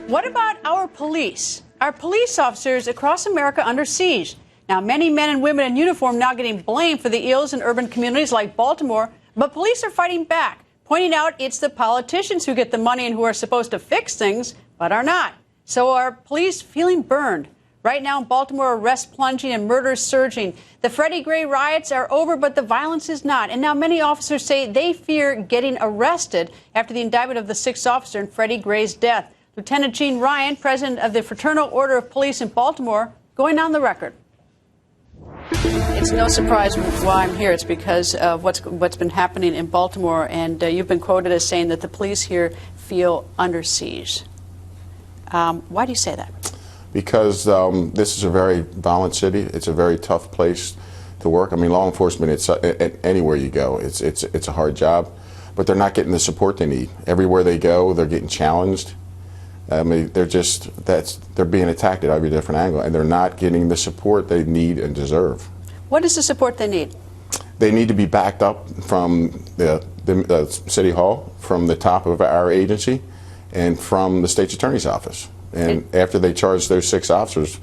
What about our police? Our police officers across America under siege. Now, many men and women in uniform now getting blamed for the ills in urban communities like Baltimore, but police are fighting back, pointing out it's the politicians who get the money and who are supposed to fix things, but are not. So are police feeling burned? Right now in Baltimore, arrests plunging and murders surging. The Freddie Gray riots are over, but the violence is not. And now many officers say they fear getting arrested after the indictment of the sixth officer in Freddie Gray's death. Lieutenant Gene Ryan, president of the Fraternal Order of Police in Baltimore, going on the record. It's no surprise why I'm here. It's because of what's been happening in Baltimore, and you've been quoted as saying that the police here feel under siege. Why do you say that? Because this is a very violent city. It's a very tough place to work. I mean, law enforcement, it's anywhere you go, it's a hard job, but they're not getting the support they need. Everywhere they go, they're getting challenged. I mean, they're being attacked at every different angle, and they're not getting the support they need and deserve. What is the support they need? They need to be backed up from the City Hall, from the top of our agency, and from the State's Attorney's Office. And after they charge those 6 officers,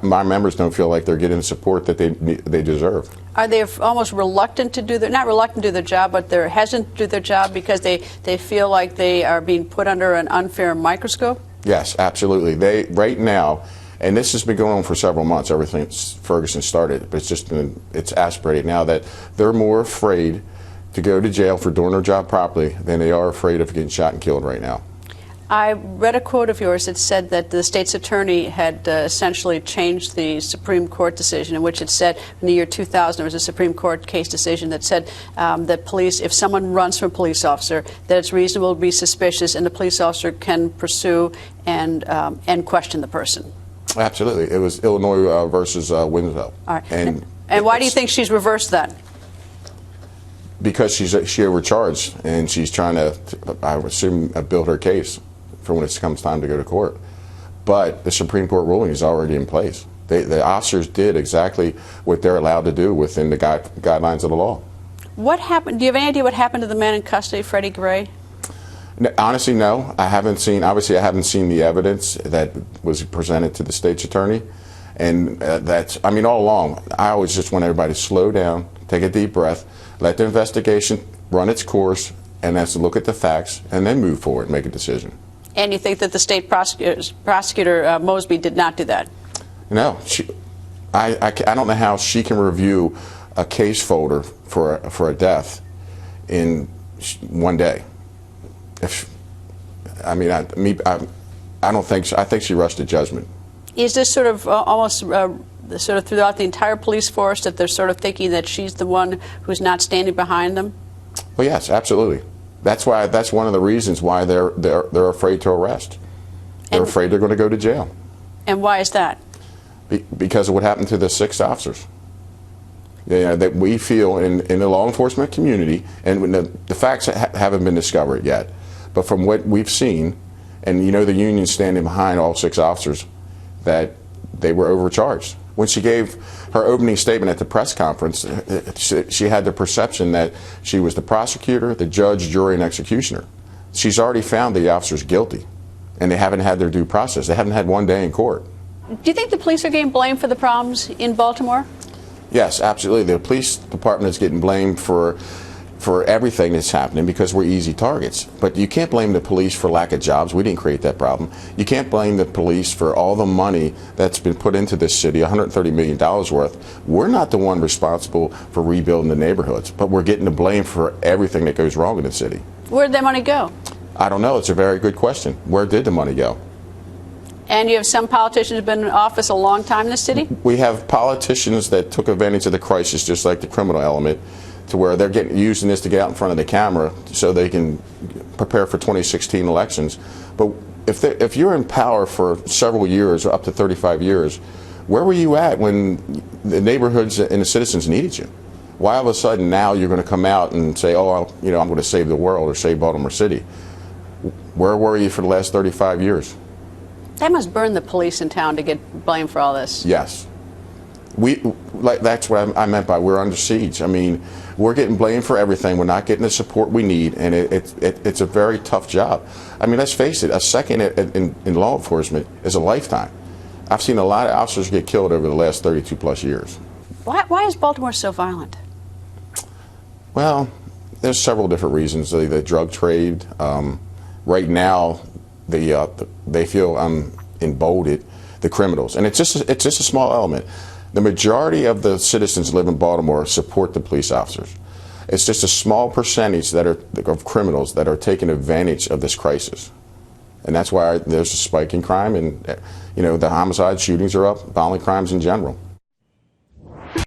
my members don't feel like they're getting the support that they deserve. Are they almost reluctant to do their, not reluctant to do their job, but they're hesitant to do their job because they feel like they are being put under an unfair microscope? Yes, absolutely. They, right now, and this has been going on for several months, ever since Ferguson started, but it's aspirated now that they're more afraid to go to jail for doing their job properly than they are afraid of getting shot and killed right now. I read a quote of yours that said that the state's attorney had essentially changed the Supreme Court decision, in which it said in the year 2000 there was a Supreme Court case decision that said that police, if someone runs from a police officer, that it's reasonable to be suspicious and the police officer can pursue and question the person. Absolutely. It was Illinois versus Winslow. All right. And why do you think she's reversed that? Because she overcharged, and she's trying to, I assume, build her case for when it comes time to go to court. But the Supreme Court ruling is already in place. The officers did exactly what they're allowed to do within the guidelines of the law. What happened? Do you have any idea what happened to the man in custody, Freddie Gray? No, honestly, no. I haven't seen. Obviously, I haven't seen the evidence that was presented to the state's attorney, and that's. I mean, all along, I always just want everybody to slow down, take a deep breath, let the investigation run its course, and that's to look at the facts and then move forward and make a decision. And you think that the state prosecutor Mosby did not do that? No, I don't know how she can review a case folder for a death in one day. I don't think so. I think she rushed to judgment. Is this sort of almost sort of throughout the entire police force that they're sort of thinking that she's the one who's not standing behind them? Well, yes, absolutely. That's one of the reasons why they're afraid to arrest. They're afraid they're going to go to jail. And why is that? Because of what happened to the 6 officers. Yeah, that we feel in the law enforcement community, and when the facts haven't been discovered yet, but from what we've seen, and you know the union standing behind all 6 officers, that they were overcharged. When she gave her opening statement at the press conference, she had the perception that she was the prosecutor, the judge, jury, and executioner. She's already found the officers guilty, and they haven't had their due process. They haven't had one day in court. Do you think the police are getting blamed for the problems in Baltimore? Yes, absolutely. The police department is getting blamed for everything that's happening because we're easy targets. But you can't blame the police for lack of jobs. We didn't create that problem. You can't blame the police for all the money that's been put into this city, $130 million worth. We're not the one responsible for rebuilding the neighborhoods, but we're getting the blame for everything that goes wrong in the city. Where did that money go? I don't know. It's a very good question. Where did the money go? And you have some politicians who have been in office a long time in the city? We have politicians that took advantage of the crisis, just like the criminal element, to where they're using this to get out in front of the camera so they can prepare for 2016 elections. But if you're in power for several years, or up to 35 years, where were you at when the neighborhoods and the citizens needed you? Why all of a sudden now you're going to come out and say, oh, I'm going to save the world or save Baltimore City? Where were you for the last 35 years? That must burn the police in town to get blamed for all this. Yes. That's what I meant by we're under siege. I mean, we're getting blamed for everything. We're not getting the support we need, and it's a very tough job. I mean, let's face it, a second in law enforcement is a lifetime. I've seen a lot of officers get killed over the last 32 plus years. Why is Baltimore so violent? Well, there's several different reasons. The drug trade. Right now, they feel emboldened, the criminals, and it's just a small element. The majority of the citizens who live in Baltimore support the police officers. It's just a small percentage of criminals that are taking advantage of this crisis, and that's why there's a spike in crime, and the homicide shootings are up, violent crimes in general.